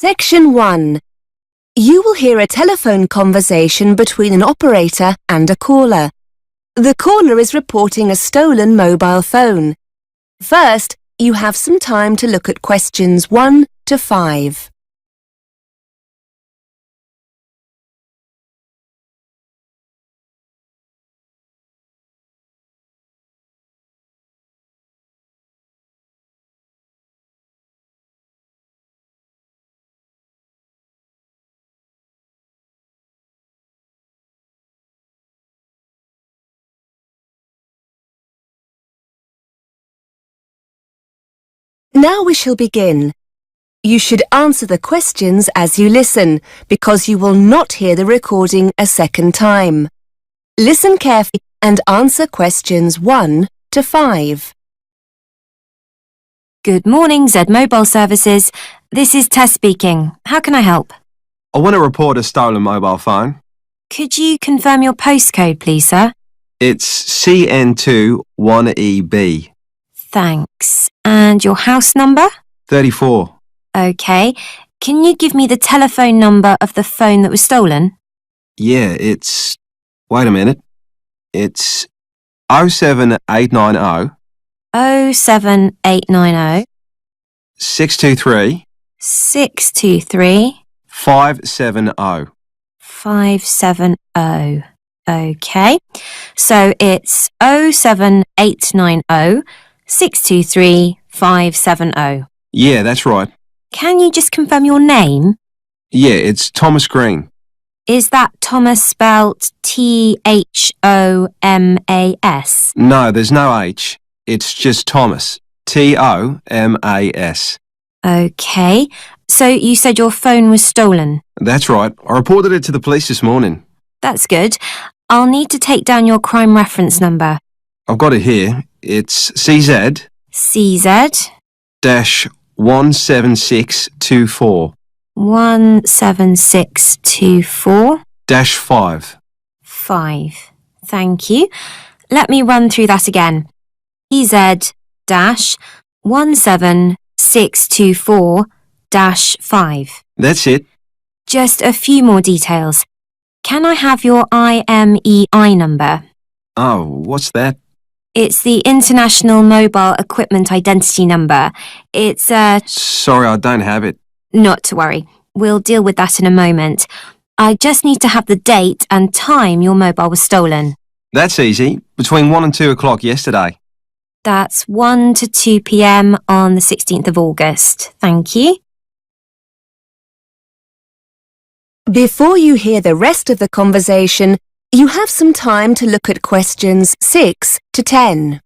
Section 1. You will hear a telephone conversation between an operator and a caller. The caller is reporting a stolen mobile phone. First, you have some time to look at questions 1 to 5. Now we shall begin. You should answer the questions as you listen, because you will not hear the recording a second time. Listen carefully and answer questions 1 to 5. Good morning, Z Mobile Services. This is Tess speaking. How can I help? I want to report a stolen mobile phone. Could you confirm your postcode, please, sir? It's CN2 1EB. Thanks. And your house number? 34. OK. Can you give me the telephone number of the phone that was stolen? Yeah, it's... Wait a minute. It's 07890 07890 623 623 570. 570. OK. So it's 07890 623 570. Yeah, that's right. Can you just confirm your name? Yeah, it's Thomas Green. Is that Thomas spelt Thomas? No, there's no H. It's just Thomas. Tomas. OK. So you said your phone was stolen? That's right. I reported it to the police this morning. That's good. I'll need to take down your crime reference number. I've got it here. It's CZ... CZ... -17624. 17624... -5. 5. Thank you. Let me run through that again. CZ-17624-5. That's it. Just a few more details. Can I have your IMEI number? Oh, what's that? It's the International Mobile Equipment Identity Number. It's Sorry, I don't have it. Not to worry. We'll deal with that in a moment. I just need to have the date and time your mobile was stolen. That's easy. Between 1 and 2 o'clock yesterday. That's 1 to 2 p.m. on the 16th of August. Thank you. Before you hear the rest of the conversation, you have some time to look at questions 6 to 10.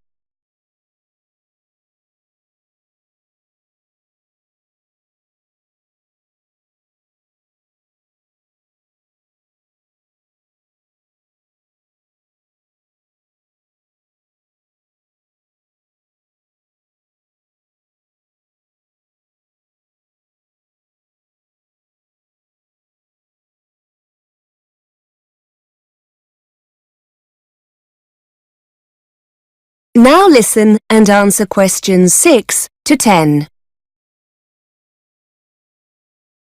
Now listen and answer questions 6 to 10.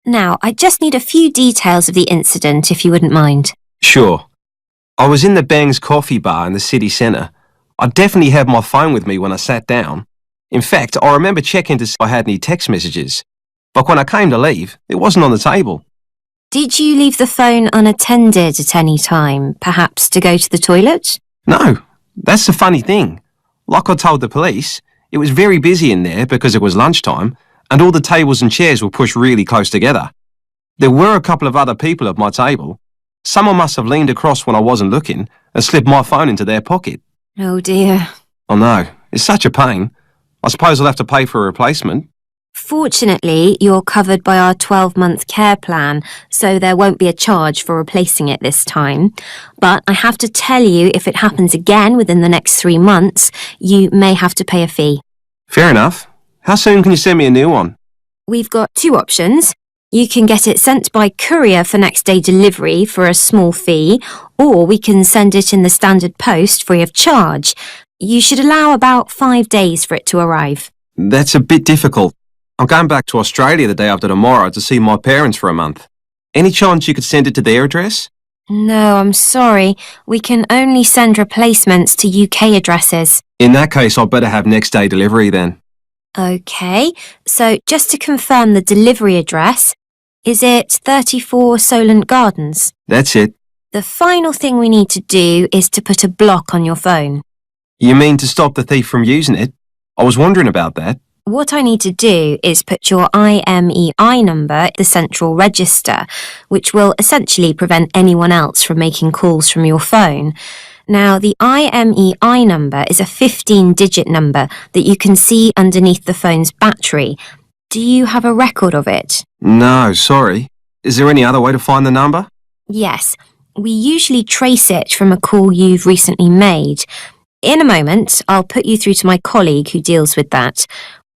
Now, I just need a few details of the incident, if you wouldn't mind. Sure. I was in the Bang's coffee bar in the city centre. I definitely had my phone with me when I sat down. In fact, I remember checking to see if I had any text messages. But when I came to leave, it wasn't on the table. Did you leave the phone unattended at any time, perhaps to go to the toilet? No, that's the funny thing. Like I told the police, it was very busy in there because it was lunchtime and all the tables and chairs were pushed really close together. There were a couple of other people at my table. Someone must have leaned across when I wasn't looking and slipped my phone into their pocket. Oh dear. Oh no, it's such a pain. I suppose I'll have to pay for a replacement. Fortunately, you're covered by our 12-month care plan, so there won't be a charge for replacing it this time. But I have to tell you, if it happens again within the next 3 months, you may have to pay a fee. Fair enough. How soon can you send me a new one? We've got 2 options. You can get it sent by courier for next day delivery for a small fee, or we can send it in the standard post free of charge. You should allow about 5 days for it to arrive. That's a bit difficult. I'm going back to Australia the day after tomorrow to see my parents for a month. Any chance you could send it to their address? No, I'm sorry. We can only send replacements to UK addresses. In that case, I'd better have next day delivery then. OK, so just to confirm the delivery address, is it 34 Solent Gardens? That's it. The final thing we need to do is to put a block on your phone. You mean to stop the thief from using it? I was wondering about that. What I need to do is put your IMEI number in the central register, which will essentially prevent anyone else from making calls from your phone. Now, the IMEI number is a 15-digit number that you can see underneath the phone's battery. Do you have a record of it? No, sorry. Is there any other way to find the number? Yes. We usually trace it from a call you've recently made. In a moment, I'll put you through to my colleague who deals with that.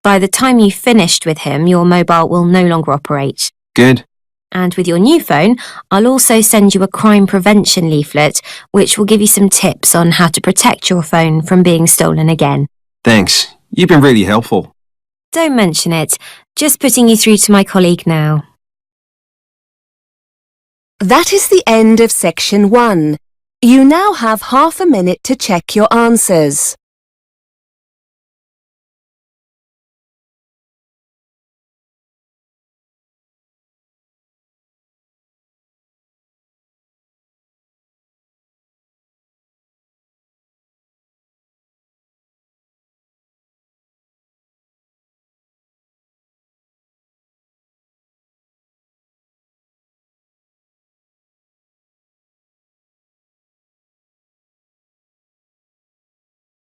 By the time you've finished with him, your mobile will no longer operate. Good. And with your new phone, I'll also send you a crime prevention leaflet, which will give you some tips on how to protect your phone from being stolen again. Thanks. You've been really helpful. Don't mention it. Just putting you through to my colleague now. That is the end of section 1. You now have half a minute to check your answers.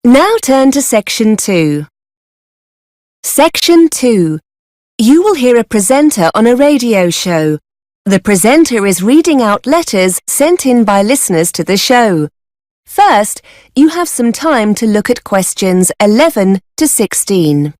Now turn to section 2. Section 2. You will hear a presenter on a radio show. The presenter is reading out letters sent in by listeners to the show. First, you have some time to look at questions 11 to 16.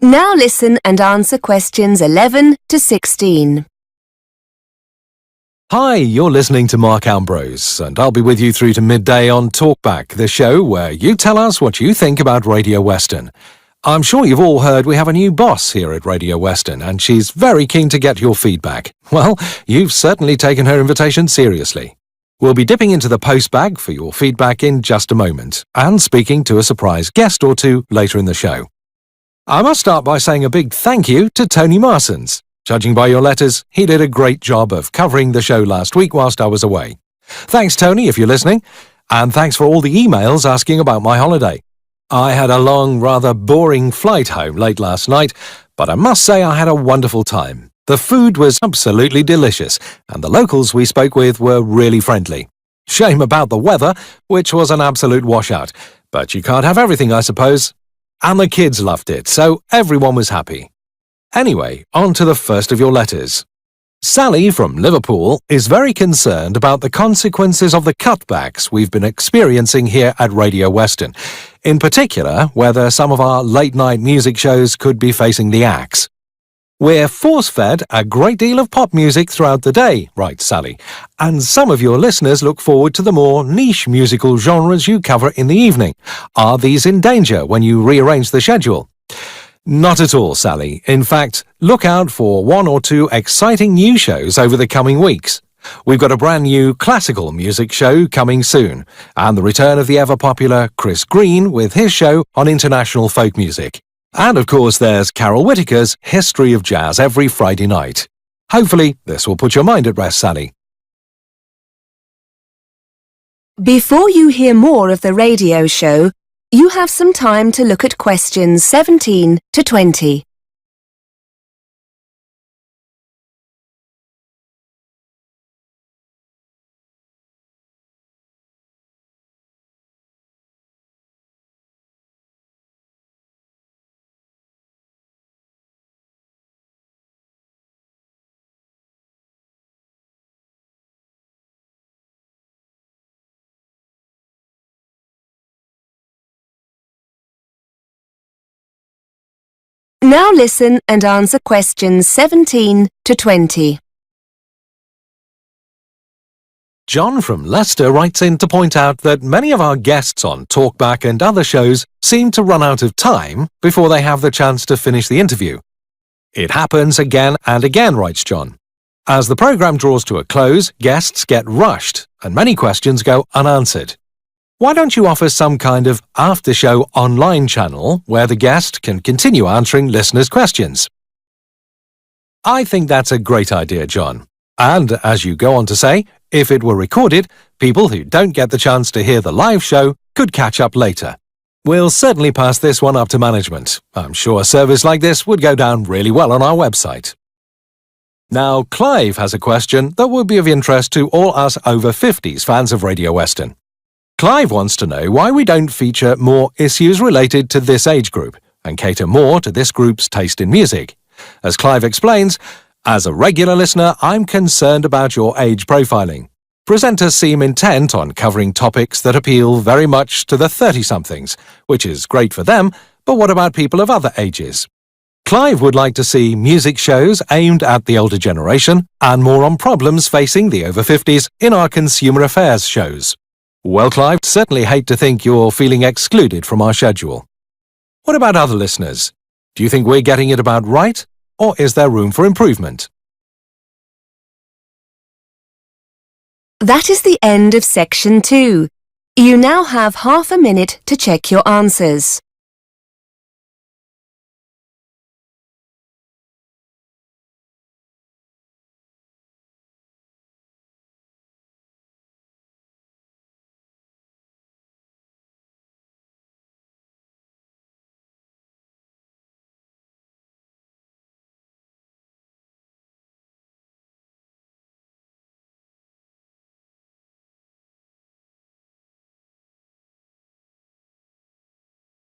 Now listen and answer questions 11 to 16. Hi, you're listening to Mark Ambrose, and I'll be with you through to midday on Talkback, the show where you tell us what you think about Radio Western. I'm sure you've all heard we have a new boss here at Radio Western, and she's very keen to get your feedback. Well, you've certainly taken her invitation seriously. We'll be dipping into the postbag for your feedback in just a moment, and speaking to a surprise guest or two later in the show. I must start by saying a big thank you to Tony Marsons. Judging by your letters, he did a great job of covering the show last week whilst I was away. Thanks, Tony, if you're listening, and thanks for all the emails asking about my holiday. I had a long, rather boring flight home late last night, but I must say I had a wonderful time. The food was absolutely delicious, and the locals we spoke with were really friendly. Shame about the weather, which was an absolute washout, but you can't have everything, I suppose. And the kids loved it, so everyone was happy. Anyway, on to the first of your letters. Sally from Liverpool is very concerned about the consequences of the cutbacks we've been experiencing here at Radio Western. In particular, whether some of our late-night music shows could be facing the axe. We're force-fed a great deal of pop music throughout the day, writes Sally, and some of your listeners look forward to the more niche musical genres you cover in the evening. Are these in danger when you rearrange the schedule? Not at all, Sally. In fact, look out for one or two exciting new shows over the coming weeks. We've got a brand new classical music show coming soon, and the return of the ever-popular Chris Green with his show on international folk music. And of course there's Carol Whittaker's History of Jazz every Friday night. Hopefully this will put your mind at rest, Sally. Before you hear more of the radio show, you have some time to look at questions 17 to 20. Now listen and answer questions 17 to 20. John from Leicester writes in to point out that many of our guests on Talkback and other shows seem to run out of time before they have the chance to finish the interview. It happens again and again, writes John. As the programme draws to a close, guests get rushed and many questions go unanswered. Why don't you offer some kind of after-show online channel where the guest can continue answering listeners' questions? I think that's a great idea, John. And, as you go on to say, if it were recorded, people who don't get the chance to hear the live show could catch up later. We'll certainly pass this one up to management. I'm sure a service like this would go down really well on our website. Now, Clive has a question that would be of interest to all us over 50s fans of Radio Western. Clive wants to know why we don't feature more issues related to this age group and cater more to this group's taste in music. As Clive explains, as a regular listener, I'm concerned about your age profiling. Presenters seem intent on covering topics that appeal very much to the 30-somethings, which is great for them, but what about people of other ages? Clive would like to see music shows aimed at the older generation and more on problems facing the over 50s in our consumer affairs shows. Well, Clive, certainly hate to think you're feeling excluded from our schedule. What about other listeners? Do you think we're getting it about right? Or is there room for improvement? That is the end of section 2. You now have half a minute to check your answers.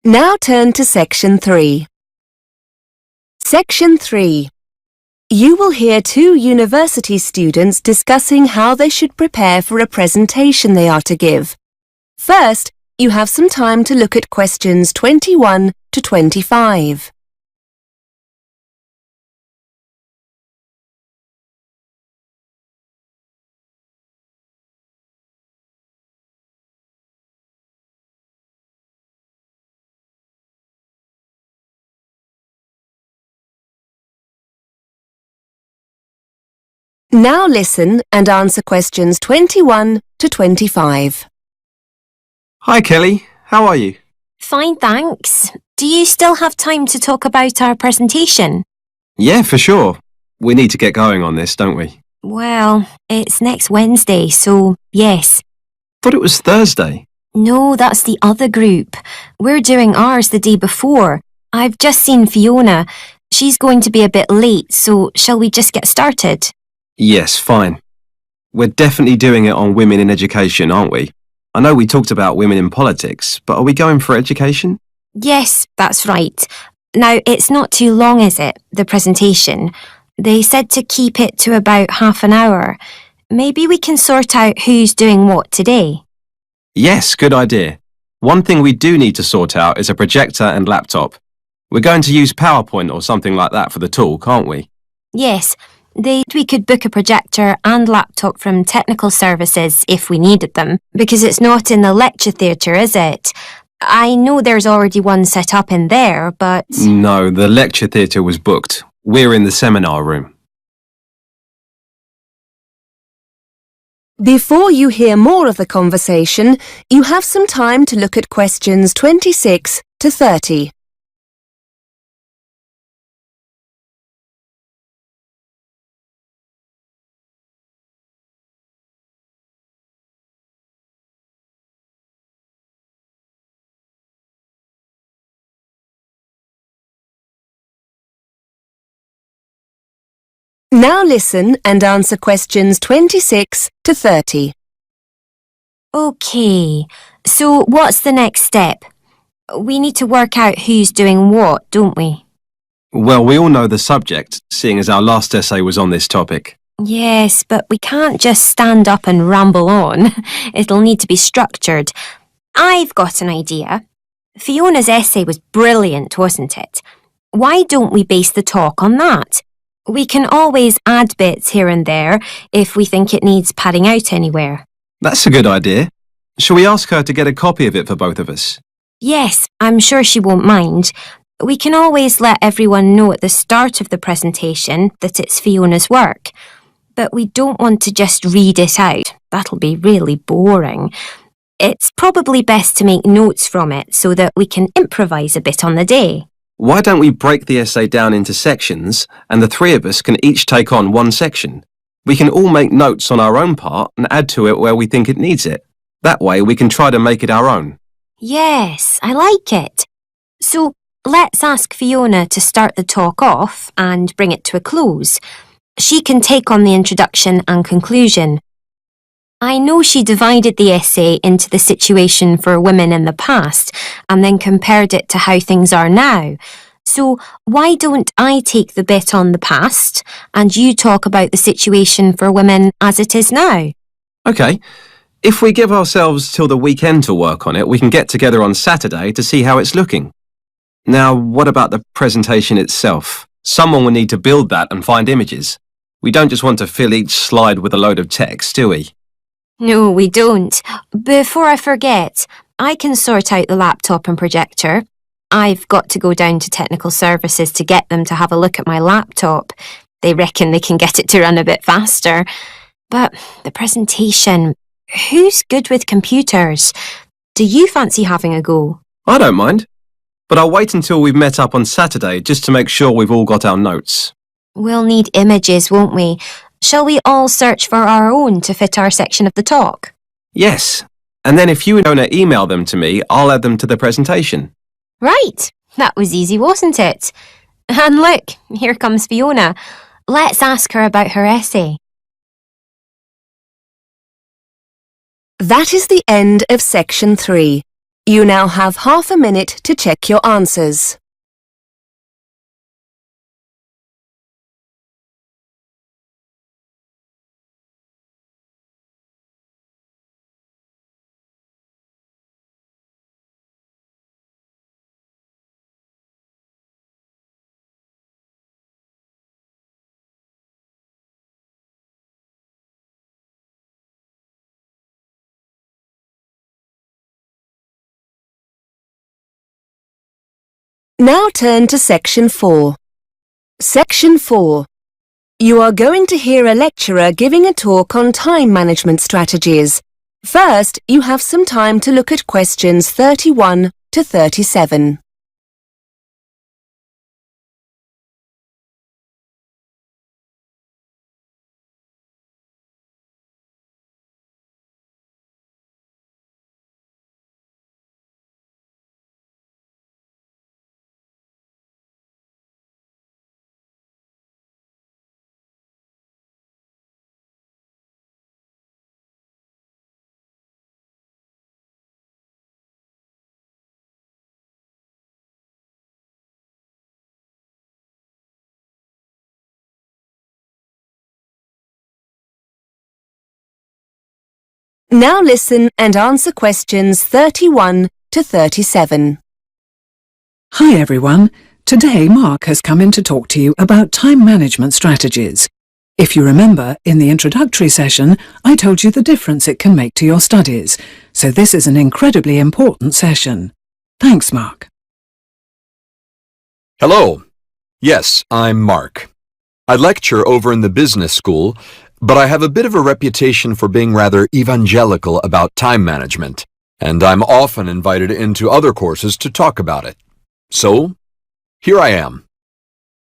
Now turn to section 3. Section 3. You will hear 2 university students discussing how they should prepare for a presentation they are to give. First, you have some time to look at questions 21 to 25. Now listen and answer questions 21 to 25. Hi, Kelly. How are you? Fine, thanks. Do you still have time to talk about our presentation? Yeah, for sure. We need to get going on this, don't we? Well, it's next Wednesday, so yes. Thought it was Thursday. No, that's the other group. We're doing ours the day before. I've just seen Fiona. She's going to be a bit late, so shall we just get started? Yes, fine. We're definitely doing it on women in education, aren't we? I know we talked about women in politics, but are we going for education? Yes, that's right. Now, it's not too long, is it, the presentation? They said to keep it to about half an hour. Maybe we can sort out who's doing what today. Yes, good idea. One thing we do need to sort out is a projector and laptop. We're going to use PowerPoint or something like that for the talk, aren't we? Yes, we could book a projector and laptop from technical services if we needed them, because it's not in the lecture theatre, is it? I know there's already one set up in there, but... No, the lecture theatre was booked. We're in the seminar room. Before you hear more of the conversation, you have some time to look at questions 26 to 30. Now listen and answer questions 26 to 30. OK, so what's the next step? We need to work out who's doing what, don't we? Well, we all know the subject, seeing as our last essay was on this topic. Yes, but we can't just stand up and ramble on. It'll need to be structured. I've got an idea. Fiona's essay was brilliant, wasn't it? Why don't we base the talk on that? We can always add bits here and there if we think it needs padding out anywhere. That's a good idea. Shall we ask her to get a copy of it for both of us? Yes, I'm sure she won't mind. We can always let everyone know at the start of the presentation that it's Fiona's work. But we don't want to just read it out. That'll be really boring. It's probably best to make notes from it so that we can improvise a bit on the day. Why don't we break the essay down into sections and the three of us can each take on one section? We can all make notes on our own part and add to it where we think it needs it. That way we can try to make it our own. Yes, I like it. So let's ask Fiona to start the talk off and bring it to a close. She can take on the introduction and conclusion. I know she divided the essay into the situation for women in the past and then compared it to how things are now. So why don't I take the bit on the past and you talk about the situation for women as it is now? OK. If we give ourselves till the weekend to work on it, we can get together on Saturday to see how it's looking. Now, what about the presentation itself? Someone will need to build that and find images. We don't just want to fill each slide with a load of text, do we? No, we don't. Before I forget, I can sort out the laptop and projector. I've got to go down to technical services to get them to have a look at my laptop. They reckon they can get it to run a bit faster. But the presentation, who's good with computers? Do you fancy having a go? I don't mind. But I'll wait until we've met up on Saturday just to make sure we've all got our notes. We'll need images, won't we? Shall we all search for our own to fit our section of the talk? Yes. And then if you and Fiona email them to me, I'll add them to the presentation. Right. That was easy, wasn't it? And look, here comes Fiona. Let's ask her about her essay. That is the end of section 3. You now have half a minute to check your answers. Now turn to section 4. Section 4. You are going to hear a lecturer giving a talk on time management strategies. First, you have some time to look at questions 31 to 37. Now listen and answer questions 31 to 37. Hi everyone. Today Mark has come in to talk to you about time management strategies. If you remember, in the introductory session, I told you the difference it can make to your studies, so this is an incredibly important session. Thanks, Mark. Hello. Yes, I'm Mark. I lecture over in the business school, but I have a bit of a reputation for being rather evangelical about time management, and I'm often invited into other courses to talk about it. So, here I am.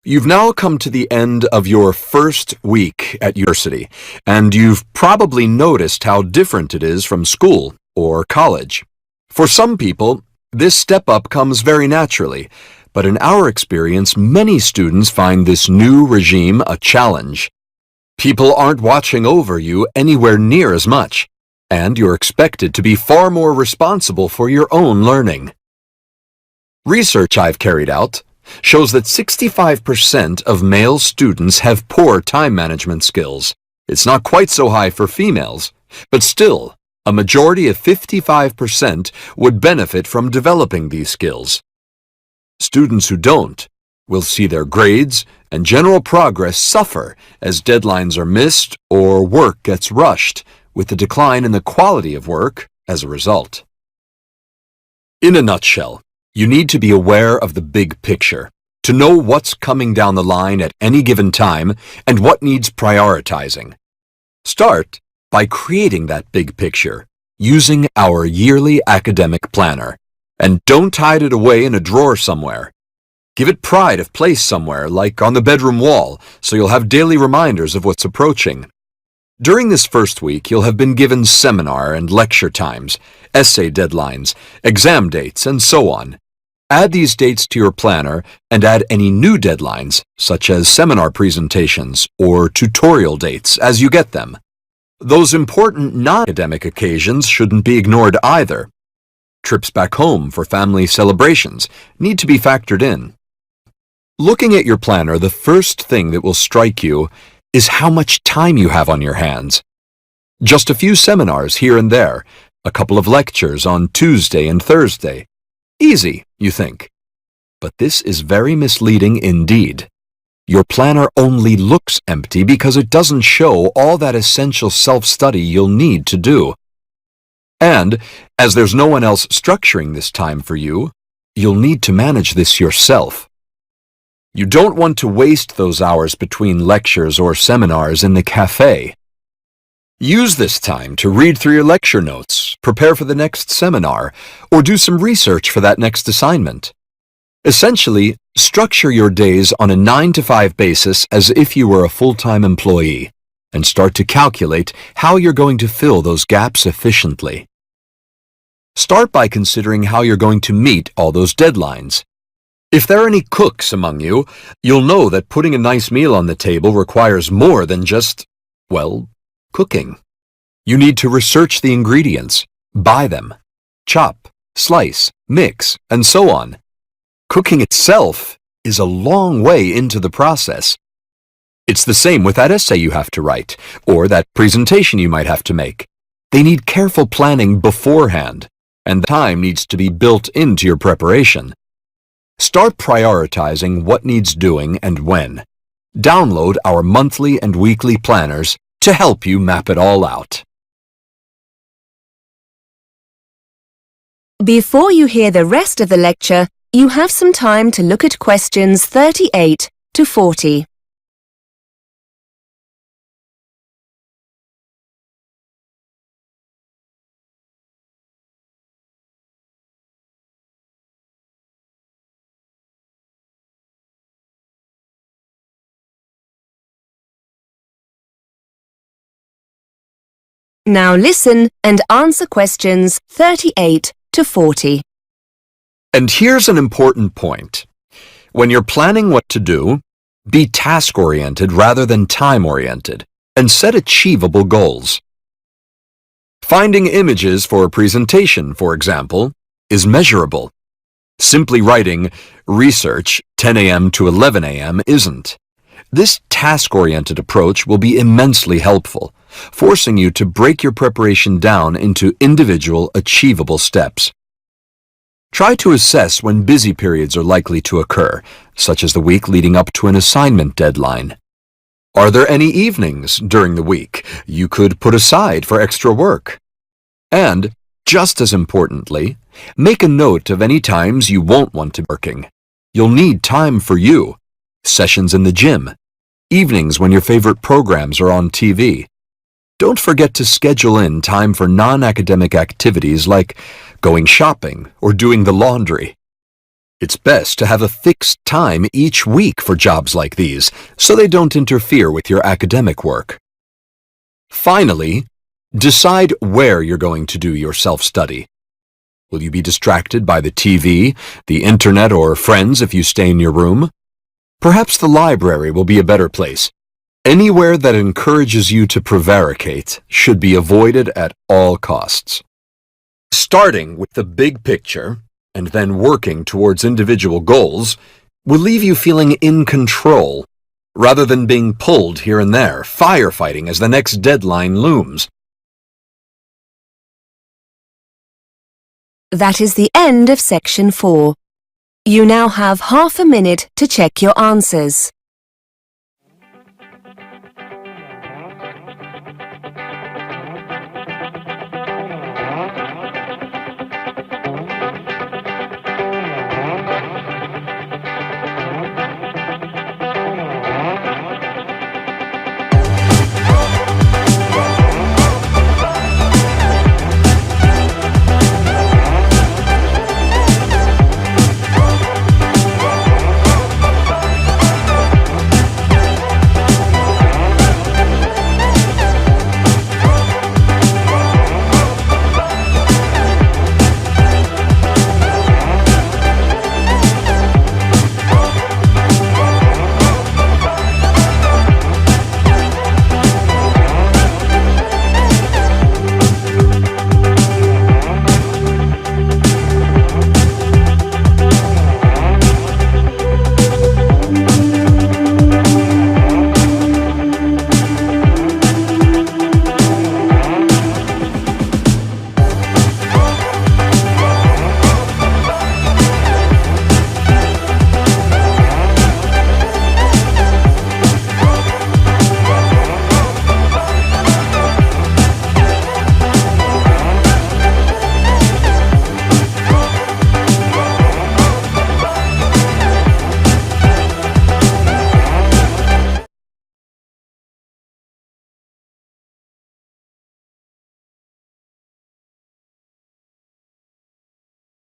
You've now come to the end of your first week at university, and you've probably noticed how different it is from school or college. For some people, this step up comes very naturally, but in our experience, many students find this new regime a challenge. People aren't watching over you anywhere near as much, and you're expected to be far more responsible for your own learning. Research I've carried out shows that 65% of male students have poor time management skills. It's not quite so high for females, but still, a majority of 55% would benefit from developing these skills. Students who don't will see their grades and general progress suffer as deadlines are missed or work gets rushed, with a decline in the quality of work as a result. In a nutshell, you need to be aware of the big picture, to know what's coming down the line at any given time and what needs prioritizing. Start by creating that big picture using our yearly academic planner, and don't hide it away in a drawer somewhere. Give it pride of place somewhere, like on the bedroom wall, so you'll have daily reminders of what's approaching. During this first week, you'll have been given seminar and lecture times, essay deadlines, exam dates, and so on. Add these dates to your planner and add any new deadlines, such as seminar presentations or tutorial dates, as you get them. Those important non-academic occasions shouldn't be ignored either. Trips back home for family celebrations need to be factored in. Looking at your planner, the first thing that will strike you is how much time you have on your hands. Just a few seminars here and there, a couple of lectures on Tuesday and Thursday. Easy, you think. But this is very misleading indeed. Your planner only looks empty because it doesn't show all that essential self-study you'll need to do. And, as there's no one else structuring this time for you, you'll need to manage this yourself. You don't want to waste those hours between lectures or seminars in the cafe. Use this time to read through your lecture notes, prepare for the next seminar, or do some research for that next assignment. Essentially, structure your days on a 9-to-5 basis as if you were a full-time employee, and start to calculate how you're going to fill those gaps efficiently. Start by considering how you're going to meet all those deadlines. If there are any cooks among you, you'll know that putting a nice meal on the table requires more than just, well, cooking. You need to research the ingredients, buy them, chop, slice, mix, and so on. Cooking itself is a long way into the process. It's the same with that essay you have to write, or that presentation you might have to make. They need careful planning beforehand, and time needs to be built into your preparation. Start prioritizing what needs doing and when. Download our monthly and weekly planners to help you map it all out. Before you hear the rest of the lecture, you have some time to look at questions 38 to 40. Now listen and answer questions 38 to 40. And here's an important point. When you're planning what to do, be task-oriented rather than time-oriented, and set achievable goals. Finding images for a presentation, for example, is measurable. Simply writing research 10 a.m. to 11 a.m. isn't. This task-oriented approach will be immensely helpful, forcing you to break your preparation down into individual, achievable steps. Try to assess when busy periods are likely to occur, such as the week leading up to an assignment deadline. Are there any evenings during the week you could put aside for extra work? And, just as importantly, make a note of any times you won't want to be working. You'll need time for you, sessions in the gym, evenings when your favorite programs are on TV. Don't forget to schedule in time for non-academic activities like going shopping or doing the laundry. It's best to have a fixed time each week for jobs like these, so they don't interfere with your academic work. Finally, decide where you're going to do your self-study. Will you be distracted by the TV, the internet, or friends if you stay in your room? Perhaps the library will be a better place. Anywhere that encourages you to prevaricate should be avoided at all costs. Starting with the big picture and then working towards individual goals will leave you feeling in control rather than being pulled here and there, firefighting as the next deadline looms. That is the end of section 4. You now have half a minute to check your answers.